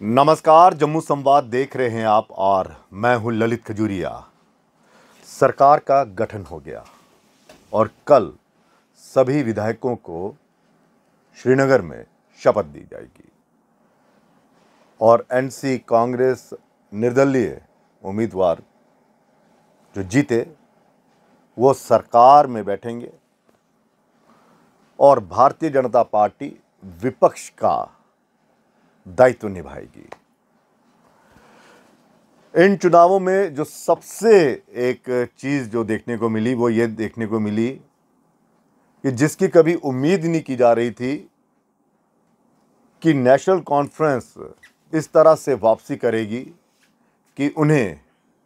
नमस्कार, जम्मू संवाद देख रहे हैं आप और मैं हूं ललित खजूरिया। सरकार का गठन हो गया और कल सभी विधायकों को श्रीनगर में शपथ दी जाएगी और एनसी कांग्रेस निर्दलीय उम्मीदवार जो जीते वो सरकार में बैठेंगे और भारतीय जनता पार्टी विपक्ष का दायित्व निभाएगी। इन चुनावों में जो सबसे एक चीज जो देखने को मिली वो ये देखने को मिली कि जिसकी कभी उम्मीद नहीं की जा रही थी कि नेशनल कॉन्फ्रेंस इस तरह से वापसी करेगी कि उन्हें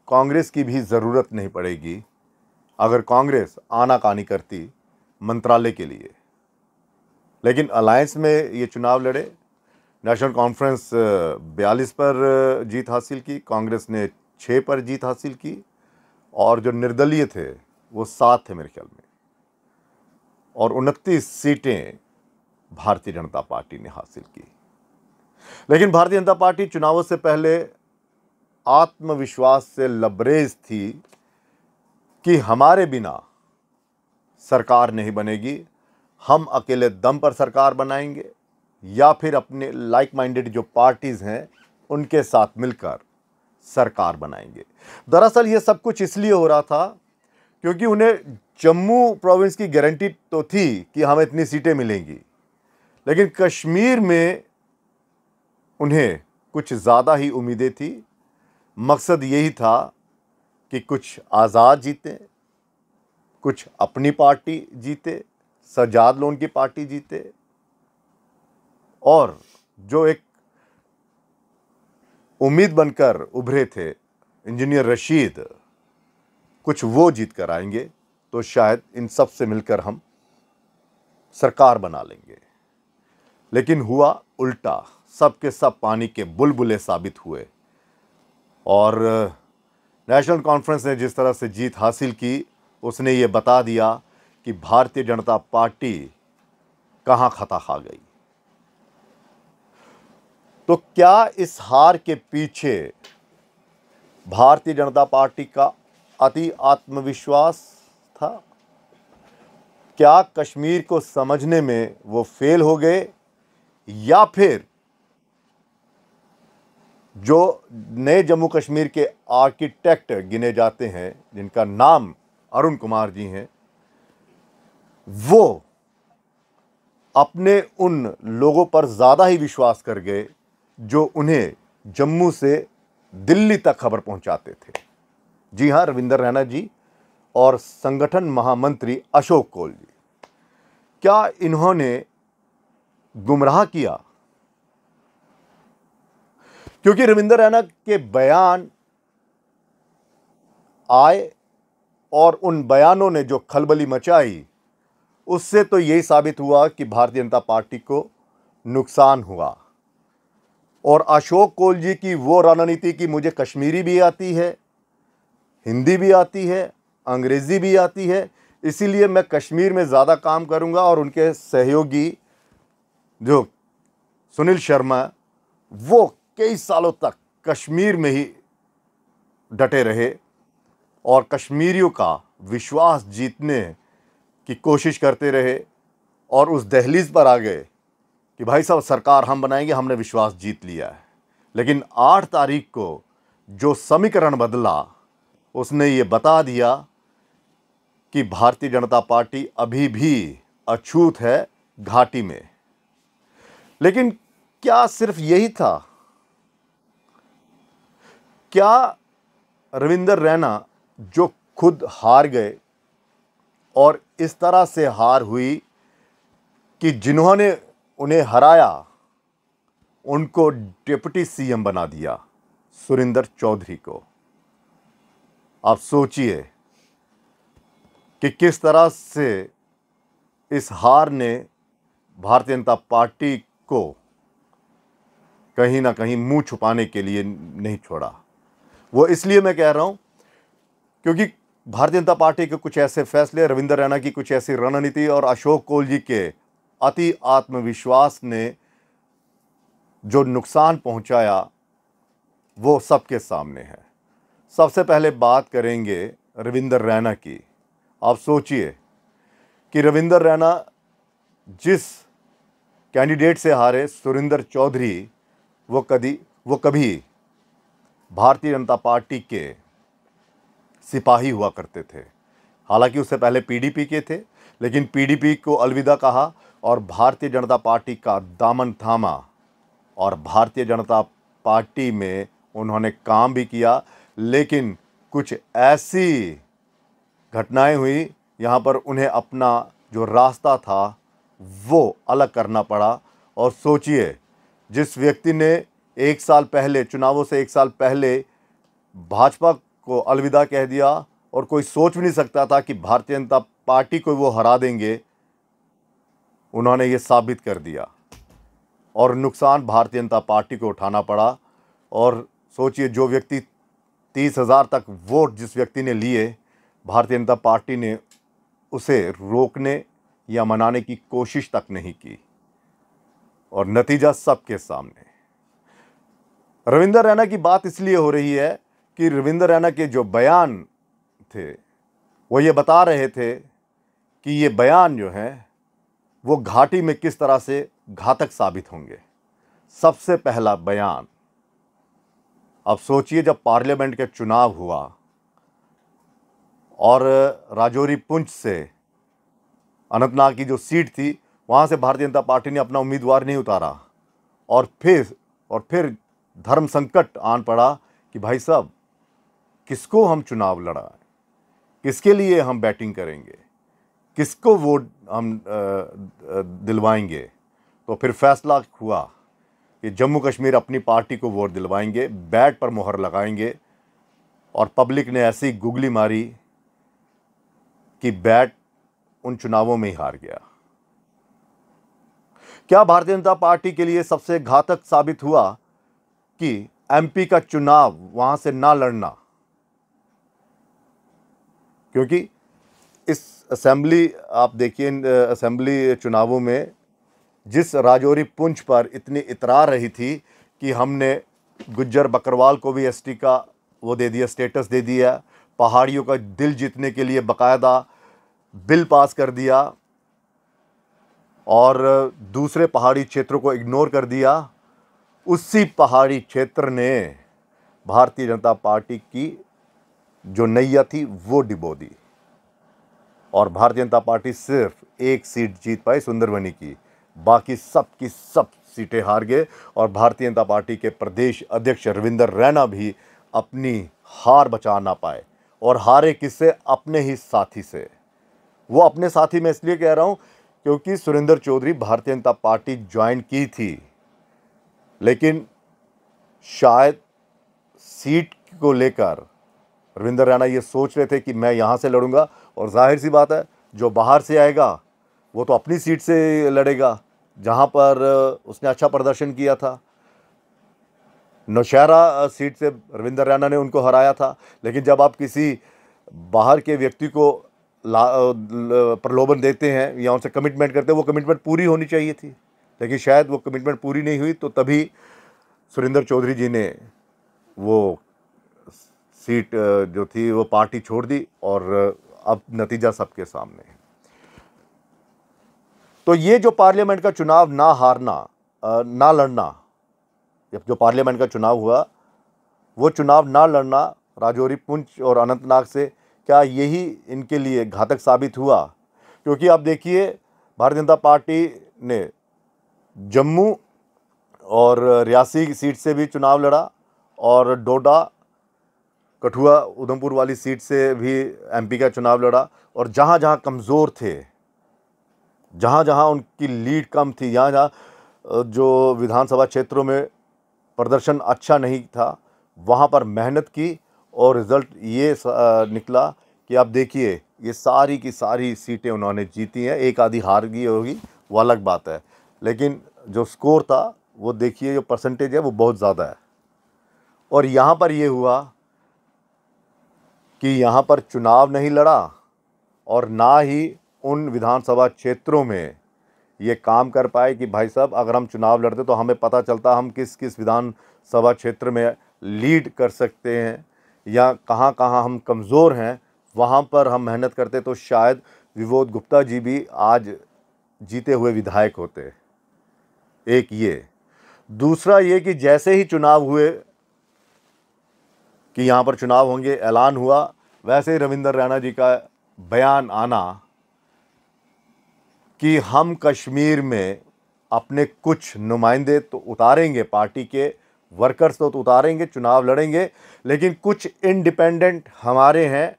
कांग्रेस की भी ज़रूरत नहीं पड़ेगी अगर कांग्रेस आनाकानी करती मंत्रालय के लिए। लेकिन अलायंस में ये चुनाव लड़े, नेशनल कॉन्फ्रेंस 42 पर जीत हासिल की, कांग्रेस ने 6 पर जीत हासिल की और जो निर्दलीय थे वो 7 थे मेरे ख्याल में, और 29 सीटें भारतीय जनता पार्टी ने हासिल की। लेकिन भारतीय जनता पार्टी चुनावों से पहले आत्मविश्वास से लबरेज थी कि हमारे बिना सरकार नहीं बनेगी, हम अकेले दम पर सरकार बनाएंगे या फिर अपने लाइक माइंडेड जो पार्टीज हैं उनके साथ मिलकर सरकार बनाएंगे। दरअसल ये सब कुछ इसलिए हो रहा था क्योंकि उन्हें जम्मू प्रोविंस की गारंटी तो थी कि हमें इतनी सीटें मिलेंगी, लेकिन कश्मीर में उन्हें कुछ ज़्यादा ही उम्मीदें थी। मकसद यही था कि कुछ आज़ाद जीते, कुछ अपनी पार्टी जीते, सजाद लोन की पार्टी जीते, और जो एक उम्मीद बनकर उभरे थे इंजीनियर रशीद, कुछ वो जीत कर आएंगे तो शायद इन सब से मिलकर हम सरकार बना लेंगे। लेकिन हुआ उल्टा, सब के सब पानी के बुलबुले साबित हुए और नेशनल कॉन्फ्रेंस ने जिस तरह से जीत हासिल की उसने ये बता दिया कि भारतीय जनता पार्टी कहाँ खता खा गई। तो क्या इस हार के पीछे भारतीय जनता पार्टी का अति आत्मविश्वास था? क्या कश्मीर को समझने में वो फेल हो गए, या फिर जो नए जम्मू कश्मीर के आर्किटेक्ट गिने जाते हैं जिनका नाम अरुण कुमार जी हैं, वो अपने उन लोगों पर ज़्यादा ही विश्वास कर गए जो उन्हें जम्मू से दिल्ली तक खबर पहुंचाते थे? जी हां, रविंदर रैना जी और संगठन महामंत्री अशोक कौल जी। क्या इन्होंने गुमराह किया? क्योंकि रविंदर रैना के बयान आए और उन बयानों ने जो खलबली मचाई उससे तो यही साबित हुआ कि भारतीय जनता पार्टी को नुकसान हुआ। और अशोक कौल जी की वो रणनीति कि मुझे कश्मीरी भी आती है, हिंदी भी आती है, अंग्रेजी भी आती है, इसीलिए मैं कश्मीर में ज़्यादा काम करूंगा, और उनके सहयोगी जो सुनील शर्मा वो कई सालों तक कश्मीर में ही डटे रहे और कश्मीरियों का विश्वास जीतने की कोशिश करते रहे और उस दहलीज पर आ गए कि भाई साहब सरकार हम बनाएंगे, हमने विश्वास जीत लिया है। लेकिन 8 तारीख को जो समीकरण बदला उसने ये बता दिया कि भारतीय जनता पार्टी अभी भी अछूत है घाटी में। लेकिन क्या सिर्फ यही था? क्या रविंदर रैना जो खुद हार गए और इस तरह से हार हुई कि जिन्होंने उन्हें हराया उनको डिप्टी सीएम बना दिया, सुरिंदर चौधरी को। आप सोचिए कि किस तरह से इस हार ने भारतीय जनता पार्टी को कहीं ना कहीं मुंह छुपाने के लिए नहीं छोड़ा। वो इसलिए मैं कह रहा हूं क्योंकि भारतीय जनता पार्टी के कुछ ऐसे फैसले, रविंदर रैना की कुछ ऐसी रणनीति और अशोक कौल जी के अति आत्मविश्वास ने जो नुकसान पहुंचाया वो सबके सामने है। सबसे पहले बात करेंगे रविंदर रैना की। आप सोचिए कि रविंदर रैना जिस कैंडिडेट से हारे, सुरेंद्र चौधरी, वो कभी भारतीय जनता पार्टी के सिपाही हुआ करते थे। हालांकि उससे पहले पीडीपी के थे, लेकिन पीडीपी को अलविदा कहा और भारतीय जनता पार्टी का दामन थामा और भारतीय जनता पार्टी में उन्होंने काम भी किया। लेकिन कुछ ऐसी घटनाएं हुई, यहाँ पर उन्हें अपना जो रास्ता था वो अलग करना पड़ा। और सोचिए, जिस व्यक्ति ने एक साल पहले, चुनावों से एक साल पहले भाजपा को अलविदा कह दिया और कोई सोच भी नहीं सकता था कि भारतीय जनता पार्टी को वो हरा देंगे, उन्होंने ये साबित कर दिया और नुकसान भारतीय जनता पार्टी को उठाना पड़ा। और सोचिए, जो व्यक्ति 30,000 तक वोट जिस व्यक्ति ने लिए, भारतीय जनता पार्टी ने उसे रोकने या मनाने की कोशिश तक नहीं की और नतीजा सबके सामने। रविंदर रैना की बात इसलिए हो रही है कि रविंदर रैना के जो बयान थे वो ये बता रहे थे कि ये बयान जो है वो घाटी में किस तरह से घातक साबित होंगे। सबसे पहला बयान, अब सोचिए, जब पार्लियामेंट के चुनाव हुआ और राजौरी पुंछ से अनंतनाग की जो सीट थी, वहां से भारतीय जनता पार्टी ने अपना उम्मीदवार नहीं उतारा और फिर धर्म संकट आन पड़ा कि भाई साहब, किसको हम चुनाव लड़ाएं, किसके लिए हम बैटिंग करेंगे, किसको वोट हम दिलवाएंगे। तो फिर फैसला हुआ कि जम्मू कश्मीर अपनी पार्टी को वोट दिलवाएंगे, बैट पर मोहर लगाएंगे। और पब्लिक ने ऐसी गुगली मारी कि बैट उन चुनावों में ही हार गया। क्या भारतीय जनता पार्टी के लिए सबसे घातक साबित हुआ कि एमपी का चुनाव वहां से ना लड़ना? क्योंकि इस असेंबली, आप देखिए, असेंबली चुनावों में जिस राजौरी पुंछ पर इतनी इतरार रही थी कि हमने गुज्जर बकरवाल को भी एसटी का वो दे दिया, स्टेटस दे दिया, पहाड़ियों का दिल जीतने के लिए बाकायदा बिल पास कर दिया और दूसरे पहाड़ी क्षेत्रों को इग्नोर कर दिया, उसी पहाड़ी क्षेत्र ने भारतीय जनता पार्टी की जो नैया थी वो डिबो दी और भारतीय जनता पार्टी सिर्फ एक सीट जीत पाई, सुंदरबनी की। बाकी सब की सब सीटें हार गए और भारतीय जनता पार्टी के प्रदेश अध्यक्ष रविंदर रैना भी अपनी हार बचा ना पाए। और हारे किससे? अपने ही साथी से। वो अपने साथी में इसलिए कह रहा हूं क्योंकि सुरेंद्र चौधरी भारतीय जनता पार्टी ज्वाइन की थी, लेकिन शायद सीट को लेकर रविंदर रैना ये सोच रहे थे कि मैं यहां से लड़ूंगा। और जाहिर सी बात है, जो बाहर से आएगा वो तो अपनी सीट से लड़ेगा जहां पर उसने अच्छा प्रदर्शन किया था। नौशहरा सीट से रविंदर रैना ने उनको हराया था। लेकिन जब आप किसी बाहर के व्यक्ति को प्रलोभन देते हैं या उनसे कमिटमेंट करते हैं, वो कमिटमेंट पूरी होनी चाहिए थी, लेकिन शायद वो कमिटमेंट पूरी नहीं हुई। तो तभी सुरेंद्र चौधरी जी ने वो सीट जो थी वो पार्टी छोड़ दी और अब नतीजा सबके सामने है। तो ये जो पार्लियामेंट का चुनाव ना हारना, ना लड़ना, जब जो पार्लियामेंट का चुनाव हुआ वो चुनाव ना लड़ना राजौरी पुंछ और अनंतनाग से, क्या यही इनके लिए घातक साबित हुआ? क्योंकि आप देखिए, भारतीय जनता पार्टी ने जम्मू और रियासी सीट से भी चुनाव लड़ा और डोडा, कठुआ, उधमपुर वाली सीट से भी एमपी का चुनाव लड़ा। और जहाँ जहाँ कमज़ोर थे, जहाँ जहाँ उनकी लीड कम थी, जहाँ जहाँ जो विधानसभा क्षेत्रों में प्रदर्शन अच्छा नहीं था, वहाँ पर मेहनत की और रिज़ल्ट ये निकला कि आप देखिए, ये सारी की सारी सीटें उन्होंने जीती हैं। एक आधी हार गई होगी, वो अलग बात है, लेकिन जो स्कोर था वो देखिए, जो परसेंटेज है वो बहुत ज़्यादा है। और यहाँ पर ये हुआ कि यहाँ पर चुनाव नहीं लड़ा और ना ही उन विधानसभा क्षेत्रों में ये काम कर पाए कि भाई साहब अगर हम चुनाव लड़ते तो हमें पता चलता हम किस किस विधानसभा क्षेत्र में लीड कर सकते हैं या कहाँ कहाँ हम कमज़ोर हैं, वहाँ पर हम मेहनत करते तो शायद विबोध गुप्ता जी भी आज जीते हुए विधायक होते। एक ये, दूसरा ये कि जैसे ही चुनाव हुए कि यहाँ पर चुनाव होंगे ऐलान हुआ, वैसे ही रविंदर रैना जी का बयान आना कि हम कश्मीर में अपने कुछ नुमाइंदे तो उतारेंगे, पार्टी के वर्कर्स तो उतारेंगे, चुनाव लड़ेंगे, लेकिन कुछ इंडिपेंडेंट हमारे हैं,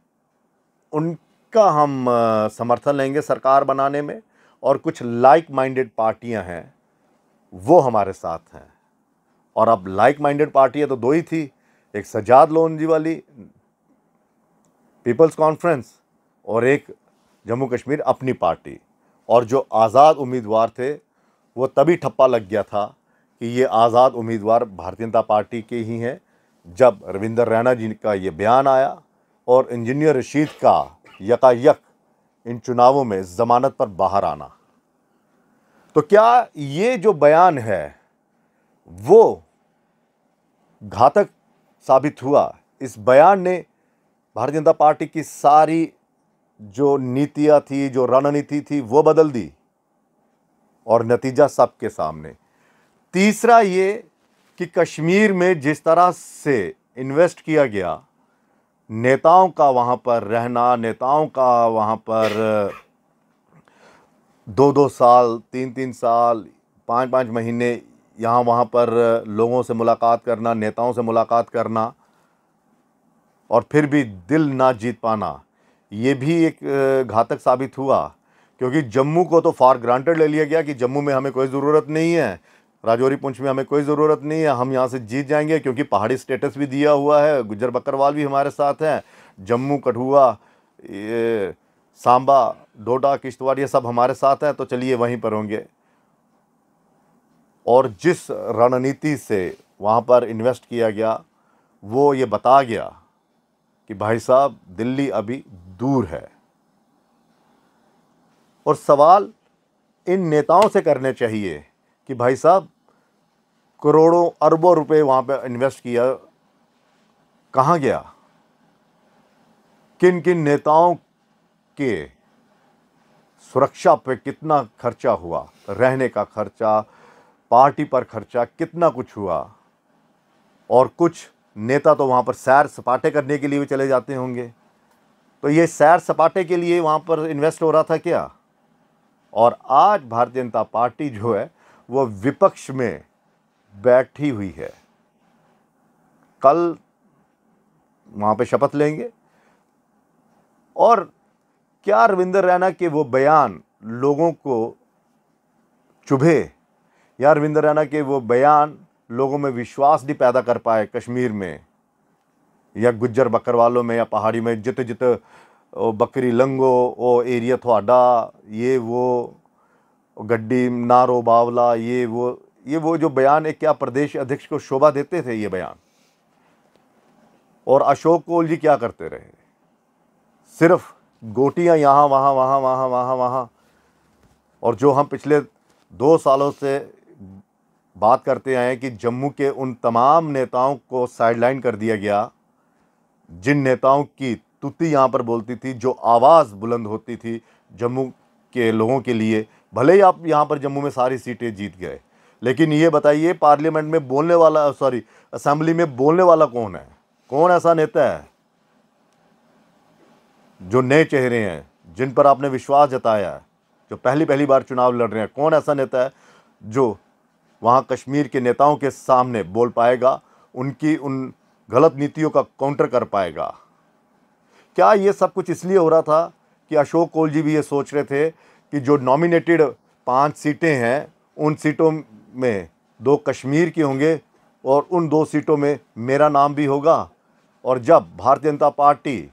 उनका हम समर्थन लेंगे सरकार बनाने में, और कुछ लाइक माइंडेड पार्टियां हैं वो हमारे साथ हैं। और अब लाइक माइंडेड पार्टियां तो दो ही थी, एक सजाद लोधी वाली पीपल्स कॉन्फ्रेंस और एक जम्मू कश्मीर अपनी पार्टी। और जो आज़ाद उम्मीदवार थे वो तभी ठप्पा लग गया था कि ये आज़ाद उम्मीदवार भारतीय जनता पार्टी के ही हैं जब रविंदर रैना जी का ये बयान आया और इंजीनियर रशीद का यकायक इन चुनावों में ज़मानत पर बाहर आना। तो क्या ये जो बयान है वो घातक साबित हुआ? इस बयान ने भारतीय जनता पार्टी की सारी जो नीतियां थी, जो रणनीति थी, वो बदल दी और नतीजा सबके सामने। तीसरा ये कि कश्मीर में जिस तरह से इन्वेस्ट किया गया, नेताओं का वहाँ पर रहना, नेताओं का वहाँ पर 2-2 साल, 3-3 साल, 5-5 महीने यहाँ वहाँ पर लोगों से मुलाकात करना, नेताओं से मुलाकात करना और फिर भी दिल ना जीत पाना, ये भी एक घातक साबित हुआ। क्योंकि जम्मू को तो फॉर ग्रांटेड ले लिया गया कि जम्मू में हमें कोई ज़रूरत नहीं है, राजौरी पुंछ में हमें कोई ज़रूरत नहीं है, हम यहाँ से जीत जाएंगे क्योंकि पहाड़ी स्टेटस भी दिया हुआ है, गुज्जर बकरवाल भी हमारे साथ हैं, जम्मू, कठुआ, ये सांबा, डोडा, किश्तवाड़ ये सब हमारे साथ हैं, तो चलिए वहीं पर होंगे। और जिस रणनीति से वहाँ पर इन्वेस्ट किया गया वो ये बता गया कि भाई साहब दिल्ली अभी दूर है। और सवाल इन नेताओं से करने चाहिए कि भाई साहब करोड़ों अरबों रुपए वहाँ पे इन्वेस्ट किया, कहाँ गया? किन किन नेताओं के सुरक्षा पे कितना खर्चा हुआ, रहने का खर्चा, पार्टी पर खर्चा, कितना कुछ हुआ। और कुछ नेता तो वहाँ पर सैर सपाटे करने के लिए भी चले जाते होंगे, तो ये सैर सपाटे के लिए वहाँ पर इन्वेस्ट हो रहा था क्या? और आज भारतीय जनता पार्टी जो है वो विपक्ष में बैठी हुई है, कल वहाँ पे शपथ लेंगे। और क्या रविंदर रैना के वो बयान लोगों को चुभे, या रविंदर रैना के वो बयान लोगों में विश्वास नहीं पैदा कर पाए कश्मीर में या गुज्जर बकरवालों में या पहाड़ी में, जित जित बकरी लंगो ओ एरिया थोड़ा, ये वो गड्डी नारो बावला, ये वो जो बयान है, क्या प्रदेश अध्यक्ष को शोभा देते थे ये बयान? और अशोक कोल जी क्या करते रहे? सिर्फ गोटियां यहाँ वहाँ वहाँ वहाँ वहाँ वहाँ। और जो हम पिछले 2 सालों से बात करते आए हैं कि जम्मू के उन तमाम नेताओं को साइडलाइन कर दिया गया जिन नेताओं की तुत्ती यहाँ पर बोलती थी, जो आवाज़ बुलंद होती थी जम्मू के लोगों के लिए। भले ही आप यहाँ पर जम्मू में सारी सीटें जीत गए, लेकिन ये बताइए पार्लियामेंट में बोलने वाला, असेंबली में बोलने वाला कौन है? कौन ऐसा नेता है जो नए चेहरे हैं, जिन पर आपने विश्वास जताया है, जो पहली बार चुनाव लड़ रहे हैं? कौन ऐसा नेता है जो वहाँ कश्मीर के नेताओं के सामने बोल पाएगा, उनकी उन गलत नीतियों का काउंटर कर पाएगा? क्या ये सब कुछ इसलिए हो रहा था कि अशोक कोल जी भी ये सोच रहे थे कि जो नॉमिनेटेड 5 सीटें हैं, उन सीटों में 2 कश्मीर की होंगे और उन 2 सीटों में मेरा नाम भी होगा, और जब भारतीय जनता पार्टी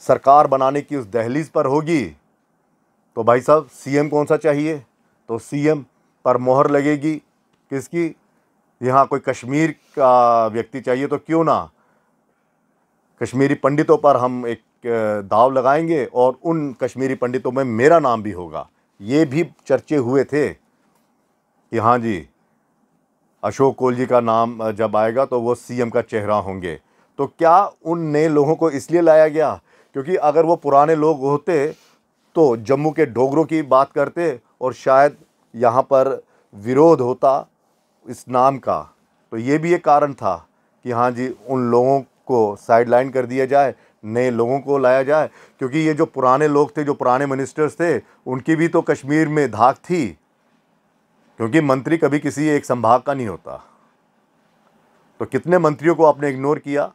सरकार बनाने की उस दहलीज पर होगी तो भाई साहब सीएम कौन सा चाहिए? तो सीएम पर मोहर लगेगी किसकी? यहाँ कोई कश्मीर का व्यक्ति चाहिए, तो क्यों ना कश्मीरी पंडितों पर हम एक दाव लगाएंगे और उन कश्मीरी पंडितों में मेरा नाम भी होगा। ये भी चर्चे हुए थे कि हाँ जी, अशोक कोल जी का नाम जब आएगा तो वो सीएम का चेहरा होंगे। तो क्या उन नए लोगों को इसलिए लाया गया क्योंकि अगर वो पुराने लोग होते तो जम्मू के डोगरों की बात करते और शायद यहाँ पर विरोध होता इस नाम का। तो ये भी एक कारण था कि हाँ जी, उन लोगों को साइडलाइन कर दिया जाए, नए लोगों को लाया जाए, क्योंकि ये जो पुराने लोग थे, जो पुराने मिनिस्टर्स थे, उनकी भी तो कश्मीर में धाक थी, क्योंकि मंत्री कभी किसी एक संभाग का नहीं होता। तो कितने मंत्रियों को आपने इग्नोर किया।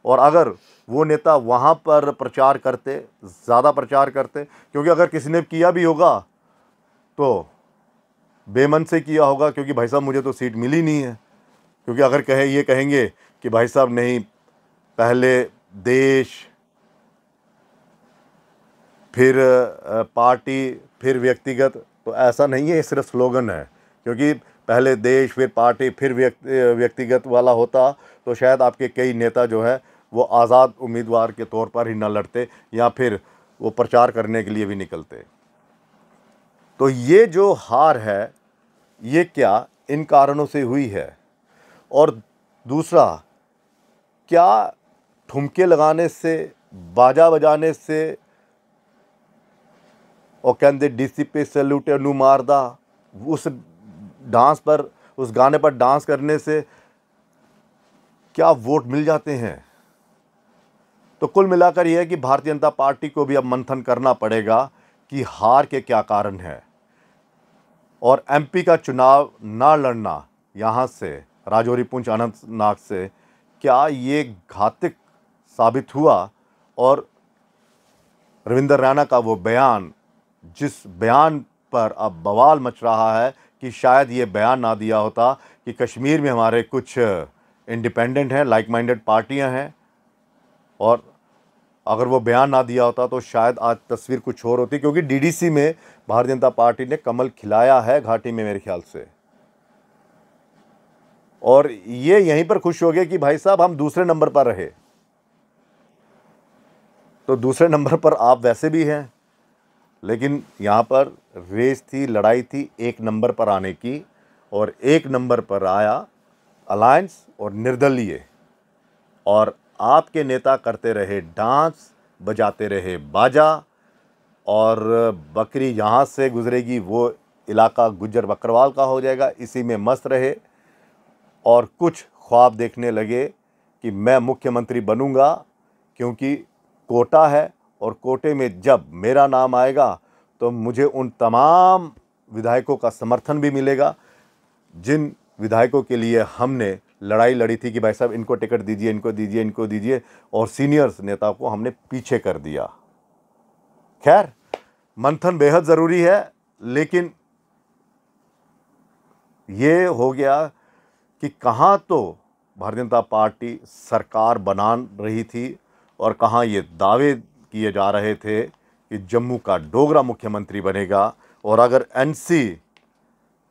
और अगर वो नेता वहाँ पर प्रचार करते, ज़्यादा प्रचार करते, क्योंकि अगर किसी ने किया भी होगा तो बेमन से किया होगा, क्योंकि भाई साहब मुझे तो सीट मिली नहीं है। क्योंकि अगर ये कहेंगे कि भाई साहब नहीं, पहले देश फिर पार्टी फिर व्यक्तिगत, तो ऐसा नहीं है, ये सिर्फ स्लोगन है। क्योंकि पहले देश फिर पार्टी फिर व्यक्तिगत वाला होता तो शायद आपके कई नेता जो है वो आज़ाद उम्मीदवार के तौर पर ही ना लड़ते, या फिर वो प्रचार करने के लिए भी निकलते। तो ये जो हार है ये क्या इन कारणों से हुई है। और दूसरा, क्या ठुमके लगाने से, बाजा बजाने से और कहते डीसी पे सैल्यूट नू मारदा, उस डांस पर, उस गाने पर डांस करने से क्या वोट मिल जाते हैं। तो कुल मिलाकर यह है कि भारतीय जनता पार्टी को भी अब मंथन करना पड़ेगा कि हार के क्या कारण है। और एमपी का चुनाव ना लड़ना यहाँ से, राजौरी पुंछ अनंतनाग से, क्या ये घातक साबित हुआ। और रविंदर रैना का वो बयान, जिस बयान पर अब बवाल मच रहा है कि शायद ये बयान ना दिया होता कि कश्मीर में हमारे कुछ इंडिपेंडेंट हैं, लाइक माइंडेड पार्टियां हैं, और अगर वो बयान ना दिया होता तो शायद आज तस्वीर कुछ और होती। क्योंकि डीडीसी में भारतीय जनता पार्टी ने कमल खिलाया है घाटी में मेरे ख्याल से, और ये यहीं पर खुश हो गए कि भाई साहब हम दूसरे नंबर पर रहे। तो दूसरे नंबर पर आप वैसे भी हैं, लेकिन यहाँ पर रेस थी, लड़ाई थी एक नंबर पर आने की, और एक नंबर पर आया अलायंस और निर्दलीय। और आपके नेता करते रहे डांस, बजाते रहे बाजा, और बकरी यहाँ से गुजरेगी वो इलाका गुज्जर बकरवाल का हो जाएगा, इसी में मस्त रहे। और कुछ ख्वाब देखने लगे कि मैं मुख्यमंत्री बनूंगा, क्योंकि कोटा है, और कोटे में जब मेरा नाम आएगा तो मुझे उन तमाम विधायकों का समर्थन भी मिलेगा जिन विधायकों के लिए हमने लड़ाई लड़ी थी कि भाई साहब इनको टिकट दीजिए, इनको दीजिए, इनको दीजिए, और सीनियर्स नेता को हमने पीछे कर दिया। खैर, मंथन बेहद ज़रूरी है, लेकिन ये हो गया कि कहाँ तो भारतीय जनता पार्टी सरकार बना रही थी और कहाँ ये दावे किए जा रहे थे कि जम्मू का डोगरा मुख्यमंत्री बनेगा, और अगर एनसी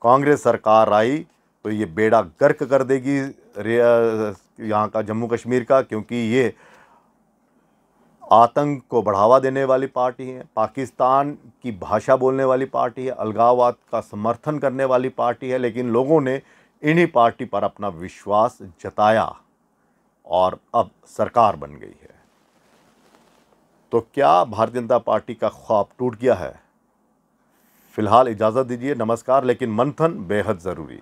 कांग्रेस सरकार आई तो ये बेड़ा गर्क कर देगी यहाँ का, जम्मू कश्मीर का, क्योंकि ये आतंक को बढ़ावा देने वाली पार्टी है, पाकिस्तान की भाषा बोलने वाली पार्टी है, अलगाववाद का समर्थन करने वाली पार्टी है। लेकिन लोगों ने इन्हीं पार्टी पर अपना विश्वास जताया और अब सरकार बन गई है। तो क्या भारतीय जनता पार्टी का ख्वाब टूट गया है? फिलहाल इजाज़त दीजिए, नमस्कार। लेकिन मंथन बेहद ज़रूरी।